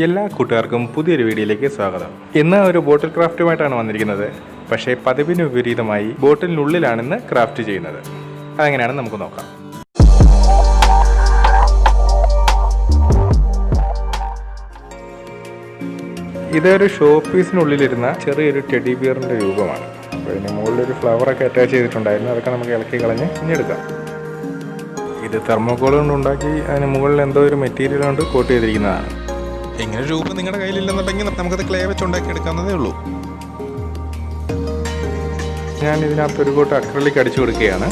എല്ലാ കൂട്ടുകാർക്കും പുതിയൊരു വീഡിയോയിലേക്ക് സ്വാഗതം. ഇന്ന് ഒരു ബോട്ടിൽ ക്രാഫ്റ്റുമായിട്ടാണ് വന്നിരിക്കുന്നത്. പക്ഷേ പതിവിന് വിപരീതമായി ബോട്ടിലിനുള്ളിലാണ് ഇന്ന് ക്രാഫ്റ്റ് ചെയ്യുന്നത്. അതെങ്ങനെയാണെന്ന് നമുക്ക് നോക്കാം. ഇതൊരു ഷോ പീസിനുള്ളിലിരുന്ന ചെറിയൊരു ടെഡി ബിയറിൻ്റെ രൂപമാണ്. അപ്പോൾ ഇതിന് മുകളിലൊരു ഫ്ലവറൊക്കെ അറ്റാച്ച് ചെയ്തിട്ടുണ്ടായിരുന്നു. അതൊക്കെ നമുക്ക് ഇളക്കി കളഞ്ഞ് ഇഞ്ഞെടുക്കാം. ഇത് തെർമോക്കോൾ കൊണ്ട് ഉണ്ടാക്കി അതിന് മുകളിൽ എന്തോ ഒരു മെറ്റീരിയൽ കൊണ്ട് കോട്ട് ചെയ്തിരിക്കുന്നതാണ്. ഇങ്ങനെ രൂപം നിങ്ങളുടെ കയ്യിലില്ലെന്നുണ്ടെങ്കിൽ നമുക്കത് ക്ലേ വെച്ച് ഉണ്ടാക്കി എടുക്കാവുന്നതേ ഉള്ളൂ. ഞാൻ ഇതിനകത്ത് ഒരു കൂട്ട് അക്രിലിക് അടിച്ചു കൊടുക്കുകയാണ്.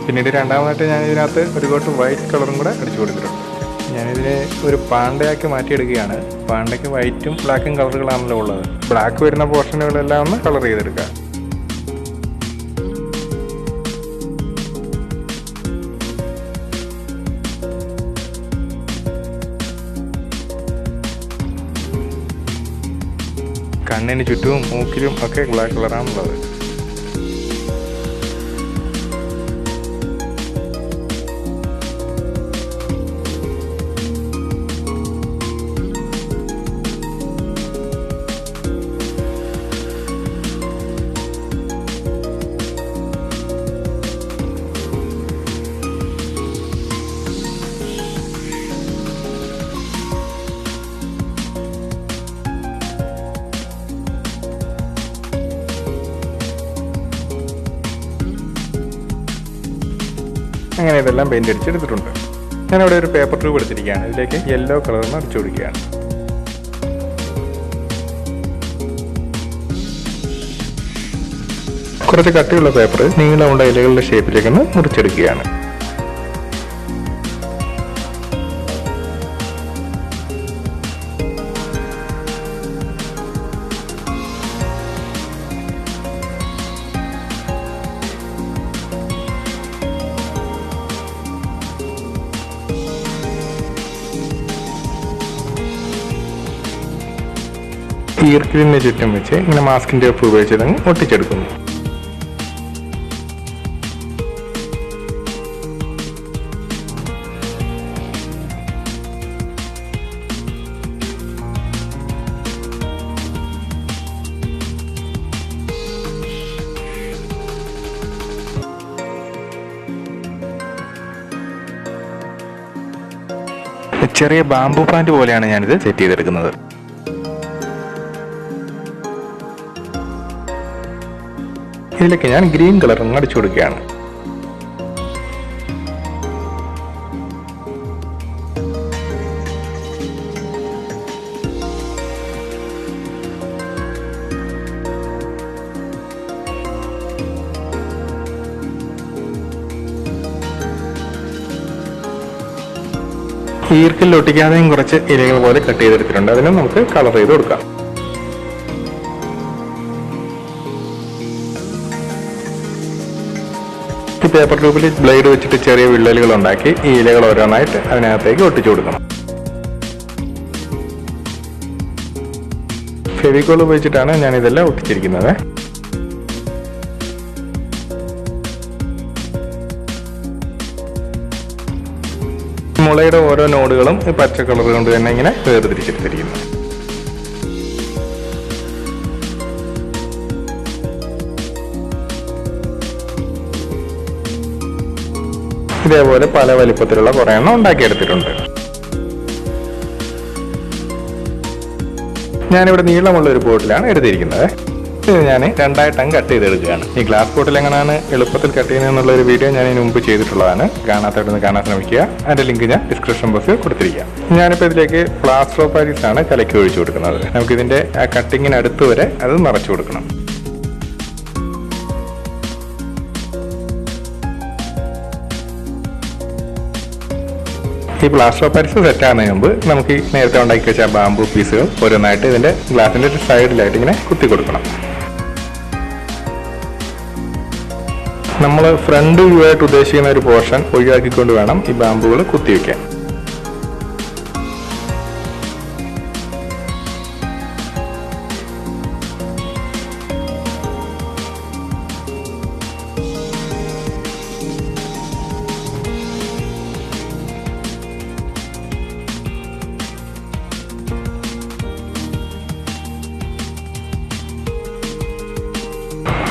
പിന്നീട് രണ്ടാമതായിട്ട് ഞാൻ ഇതിനകത്ത് ഒരു കോട്ട് വൈറ്റ് കളറും കൂടെ അടിച്ചു കൊടുത്തിട്ടുണ്ട്. ഞാനിതിനെ ഒരു പാണ്ടയാക്കി മാറ്റിയെടുക്കുകയാണ്. പാണ്ടയ്ക്ക് വൈറ്റും ബ്ലാക്കും കളറുകളാണല്ലോ ഉള്ളത്. ബ്ലാക്ക് വരുന്ന പോർഷനുകളെല്ലാം ഒന്ന് കളർ ചെയ്തെടുക്കുക. കണ്ണിന് ചുറ്റും മൂക്കിലും ഒക്കെ ബ്ലാക്ക് കളറാണുള്ളത്. അങ്ങനെ ഇതെല്ലാം പെയിൻ്റ് അടിച്ചെടുത്തിട്ടുണ്ട്. ഞാനിവിടെ ഒരു പേപ്പർ ട്യൂബ് എടുത്തിരിക്കുകയാണ്. ഇതിലേക്ക് യെല്ലോ കളറിന് അടിച്ചു കൊടുക്കുകയാണ്. കുറച്ച് കട്ടിയുള്ള പേപ്പർ നീളമുള്ള ഇലകളുടെ ഷേപ്പിലേക്കൊന്ന് മുറിച്ചെടുക്കുകയാണ്. ഈർക്കിലിന് ചുറ്റും വെച്ച് ഇങ്ങനെ മാസ്കിൻ ടേപ്പ് ഉപയോഗിച്ചതങ്ങ് ഒട്ടിച്ചെടുക്കുന്നു. ചെറിയ ബാംബു പ്ലാന്റ് പോലെയാണ് ഞാനിത് സെറ്റ് ചെയ്തെടുക്കുന്നത്. ഇതിലേക്ക് ഞാൻ ഗ്രീൻ കളർ അടിച്ചു കൊടുക്കുകയാണ്. ഈർക്കിൽ ഒട്ടിക്കാതെയും കുറച്ച് ഇലകൾ പോലെ കട്ട് ചെയ്തെടുത്തിട്ടുണ്ട്. അതിനും നമുക്ക് കളർ ചെയ്ത് കൊടുക്കാം. ഈ പേപ്പർ ട്യൂബിൽ ബ്ലേഡ് വെച്ചിട്ട് ചെറിയ വിള്ളലുകൾ ഉണ്ടാക്കി ഈ ഇലകൾ ഓരോന്നായിട്ട് അതിനകത്തേക്ക് ഒട്ടിച്ചു കൊടുക്കണം. ഫെവിക്കോൾ ഉപയോഗിച്ചിട്ടാണ് ഞാൻ ഇതെല്ലാം ഒട്ടിച്ചിരിക്കുന്നത്. മുളയുടെ ഓരോ നോഡുകളും പച്ച കളർ കൊണ്ട് തന്നെ ഇങ്ങനെ വേർതിരിച്ചെടുത്തിരിക്കുന്നു. ഇതേപോലെ പല വലിപ്പത്തിലുള്ള കുറേ എണ്ണം ഉണ്ടാക്കിയെടുത്തിട്ടുണ്ട്. ഞാനിവിടെ നീളമുള്ള ഒരു ബോട്ടിലാണ് എടുത്തിരിക്കുന്നത്. ഇത് ഞാൻ രണ്ടായിട്ടങ്ങ് കട്ട് ചെയ്തെടുക്കുകയാണ്. ഈ ഗ്ലാസ് ബോട്ടിൽ എങ്ങനെയാണ് എളുപ്പത്തിൽ കട്ട് ചെയ്യുന്നതെന്നുള്ള ഒരു വീഡിയോ ഞാൻ ഇതിന് മുമ്പ് ചെയ്തിട്ടുള്ളതാണ്. കാണാത്തവരൊന്ന് കാണാൻ ശ്രമിക്കുക. അതിന്റെ ലിങ്ക് ഞാൻ ഡിസ്ക്രിപ്ഷൻ ബോക്സിൽ കൊടുത്തിരിക്കാം. ഞാനിപ്പോൾ ഇതിലേക്ക് പ്ലാസ്റ്റർ ഓഫ് പാരീസ് ആണ് കലക്കി ഒഴിച്ചു കൊടുക്കുന്നത്. നമുക്കിതിന്റെ ആ കട്ടിങ്ങിന് അടുത്ത് വരെ അത് നിറച്ചു കൊടുക്കണം. ഈ പ്ലാസ്റ്റർ ഓഫ് പാരീസ് സെറ്റ് ആകുന്നതിന് മുമ്പ് നമുക്ക് ഈ നേരത്തെ ഉണ്ടാക്കി വെച്ച ബാംബു പീസുകൾ ഓരോന്നായിട്ട് ഇതിന്റെ ഗ്ലാസിന്റെ സൈഡിലായിട്ട് ഇങ്ങനെ കുത്തി കൊടുക്കണം. നമ്മൾ ഫ്രണ്ട് വ്യൂ ആയിട്ട് ഉദ്ദേശിക്കുന്ന ഒരു പോർഷൻ ഒഴിവാക്കിക്കൊണ്ട് വേണം ഈ ബാമ്പുകൾ കുത്തിവെക്കാൻ.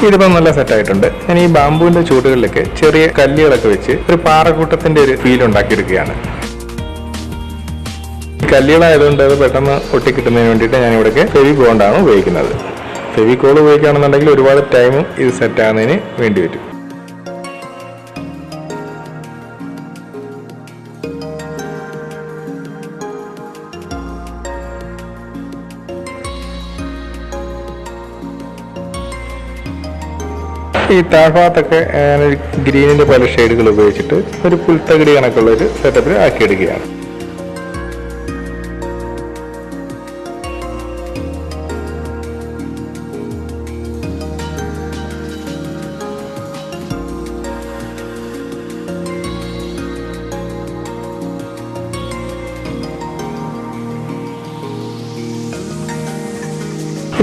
ഇതിപ്പോൾ നല്ല സെറ്റായിട്ടുണ്ട്. ഞാൻ ഈ ബാമ്പുവിന്റെ ചൂടുകളിലേക്ക് ചെറിയ കല്ലുകളൊക്കെ വെച്ച് ഒരു പാറക്കൂട്ടത്തിന്റെ ഒരു ഫീൽ ഉണ്ടാക്കിയെടുക്കുകയാണ്. കല്ലുകളായതുകൊണ്ട് അത് പെട്ടെന്ന് ഒട്ടിക്കിട്ടുന്നതിന് വേണ്ടിയിട്ട് ഞാൻ ഇവിടേക്ക് ഫെവിക്കോളാണ് ഉപയോഗിക്കുന്നത്. ഫെവിക്കോൾ ഉപയോഗിക്കുകയാണെന്നുണ്ടെങ്കിൽ ഒരുപാട് ടൈമും ഇത് സെറ്റാകുന്നതിന് വേണ്ടി വരും. ഈ താഴ്ഭാഗത്തൊക്കെ ഞാനൊരു ഗ്രീനിന്റെ പല ഷെയ്ഡുകൾ ഉപയോഗിച്ചിട്ട് ഒരു പുൽത്തകിടി കണക്കുള്ള ഒരു സെറ്റപ്പിൽ ആക്കിയെടുക്കുകയാണ്.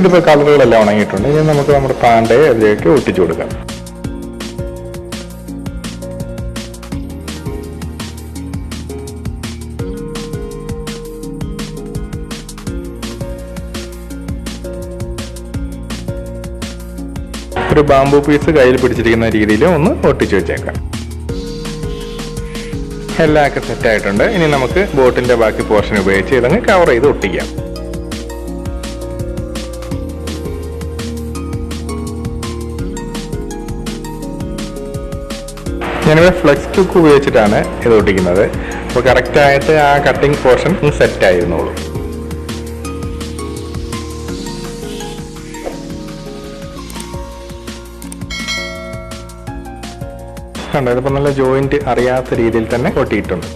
ഇതിപ്പോൾ കളറുകളെല്ലാം ഉണങ്ങിയിട്ടുണ്ട്. ഇനി നമുക്ക് നമ്മുടെ പാണ്ടയെ അതിലേക്ക് ഒട്ടിച്ചു കൊടുക്കാം. ഒരു ബാംബു പീസ് കയ്യിൽ പിടിച്ചിരിക്കുന്ന രീതിയിൽ ഒന്ന് ഒട്ടിച്ചു വെച്ചേക്കാം. എല്ലാം ഒക്കെ സെറ്റായിട്ടുണ്ട്. ഇനി നമുക്ക് ബോട്ടിന്റെ ബാക്കി പോർഷൻ ഉപയോഗിച്ച് ഇതങ്ങ് കവർ ചെയ്ത് ഒട്ടിക്കാം. ഞാനിവിടെ ഫ്ലെക്സ് ചുക്ക് ഉപയോഗിച്ചിട്ടാണ് ഇത് ഒട്ടിക്കുന്നത്. അപ്പോൾ കറക്റ്റായിട്ട് ആ കട്ടിങ് പോർഷൻ സെറ്റ് ആയിരുന്നുള്ളൂ. കണ്ടോ, ഇതിപ്പോൾ നല്ല ജോയിന്റ് അറിയാത്ത രീതിയിൽ തന്നെ ഒട്ടിയിട്ടുണ്ട്.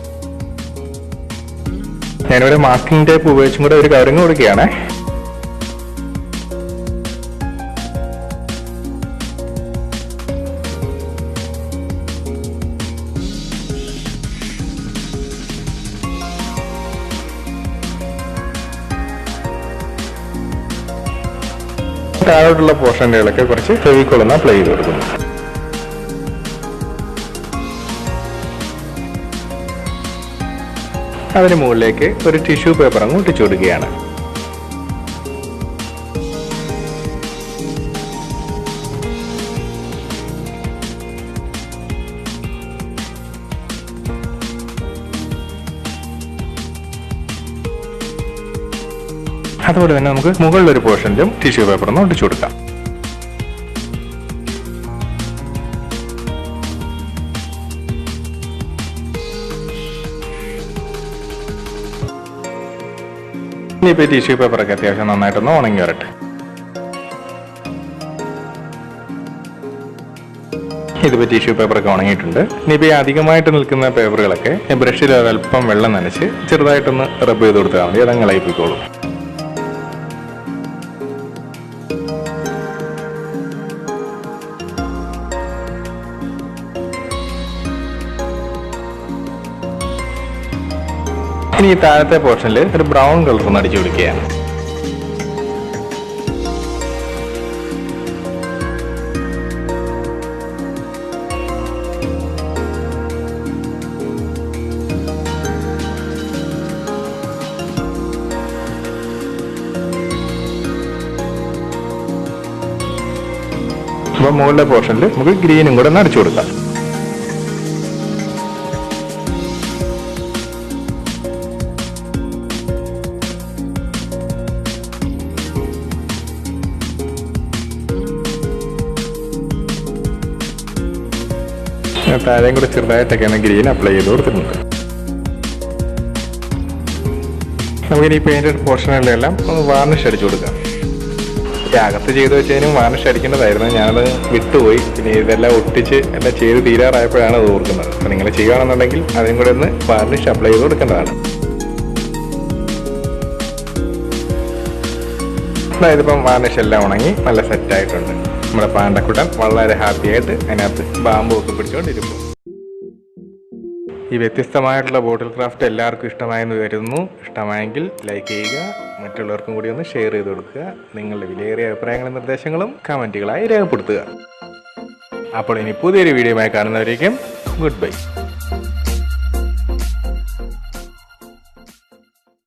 ഞാനിവിടെ മാസ്കിംഗ് ടേപ്പ് ഉപയോഗിച്ചും കൂടെ ഒരു കവറിങ് കൊടുക്കുകയാണ്. താഴോട്ടുള്ള പോർഷനുകളൊക്കെ കുറച്ച് ഫെവിക്കോൾ ഒന്ന് അപ്ലൈ ചെയ്ത് കൊടുക്കുന്നു. അതിന് മുകളിലേക്ക് ഒരു ടിഷ്യൂ പേപ്പർ അങ്ങ് ഒട്ടിച്ചു കൊടുക്കുകയാണ്. അതുപോലെ തന്നെ നമുക്ക് മുകളിലൊരു പോർഷനിലും ടിഷ്യൂ പേപ്പർ ഒന്ന് ഒട്ടിച്ചു കൊടുക്കാം. ഇനിയിപ്പോൾ ടിഷ്യൂ പേപ്പറൊക്കെ അത്യാവശ്യം നന്നായിട്ടൊന്ന് ഉണങ്ങി വരട്ടെ. ഇതിപ്പോൾ ടിഷ്യൂ പേപ്പറൊക്കെ ഉണങ്ങിയിട്ടുണ്ട്. ഇനിയിപ്പോൾ ഈ അധികമായിട്ട് നിൽക്കുന്ന പേപ്പറുകളൊക്കെ ബ്രഷിൽ ഒരല്പം വെള്ളം നനച്ച് ചെറുതായിട്ടൊന്ന് റബ്ബ് ചെയ്ത് കൊടുത്താൽ മതി. അതങ്ങ് ഇളയിപ്പിക്കോളും. ഇനി ഈ താഴത്തെ പോർഷനിൽ ഒരു ബ്രൗൺ കളർ ഒന്ന് അടിച്ചു പിടിക്കുകയാണ്. അപ്പോൾ മുകളിലെ പോർഷനിൽ നമുക്ക് ഗ്രീനും കൂടെ ഒന്ന് അടിച്ചു കൊടുക്കാം. താഴെയും കൂടെ ചെറുതായിട്ടൊക്കെയാണ് ഗ്രീൻ അപ്ലൈ ചെയ്ത് കൊടുത്തിട്ടുണ്ട്. നമുക്കിനി ഈ പെയിന്റഡ് പോർഷനുകളെല്ലാം ഒന്ന് വാർണിഷ് അടിച്ചു കൊടുക്കാം. അകത്ത് ചെയ്ത് വെച്ചതിനും വാർണിഷ് അടിക്കേണ്ടതായിരുന്നു. ഞാനത് വിട്ടുപോയി. പിന്നെ ഇതെല്ലാം ഒട്ടിച്ച് എല്ലാം ചെയ്ത് തീരാറായപ്പോഴാണ് അത് ഓർക്കുന്നത്. അപ്പം നിങ്ങൾ ചെയ്യുകയാണെന്നുണ്ടെങ്കിൽ അതിനും കൂടെ ഒന്ന് വാർണിഷ് അപ്ലൈ ചെയ്ത് കൊടുക്കേണ്ടതാണ്. അതായത് ഇപ്പം വാർണിഷ് എല്ലാം ഉണങ്ങി നല്ല സെറ്റായിട്ടുണ്ട്. നമ്മുടെ പാണ്ടക്കുട്ടൻ വളരെ ഹാപ്പി ആയിട്ട് അതിനകത്ത് ബാമ്പു ഒക്കെ പിടിച്ചുകൊണ്ടിരിക്കും. ഈ വ്യത്യസ്തമായിട്ടുള്ള ബോട്ടിൽ ക്രാഫ്റ്റ് എല്ലാവർക്കും ഇഷ്ടമായെന്ന് കരുതുന്നു. ഇഷ്ടമായെങ്കിൽ ലൈക്ക് ചെയ്യുക, മറ്റുള്ളവർക്കും കൂടി ഒന്ന് ഷെയർ ചെയ്ത് കൊടുക്കുക. നിങ്ങളുടെ വിലയേറിയ അഭിപ്രായങ്ങളും നിർദ്ദേശങ്ങളും കമൻറ്റുകളായി രേഖപ്പെടുത്തുക. അപ്പോൾ ഇനി പുതിയൊരു വീഡിയോയുമായി കാണുന്നവരേക്കും ഗുഡ് ബൈ.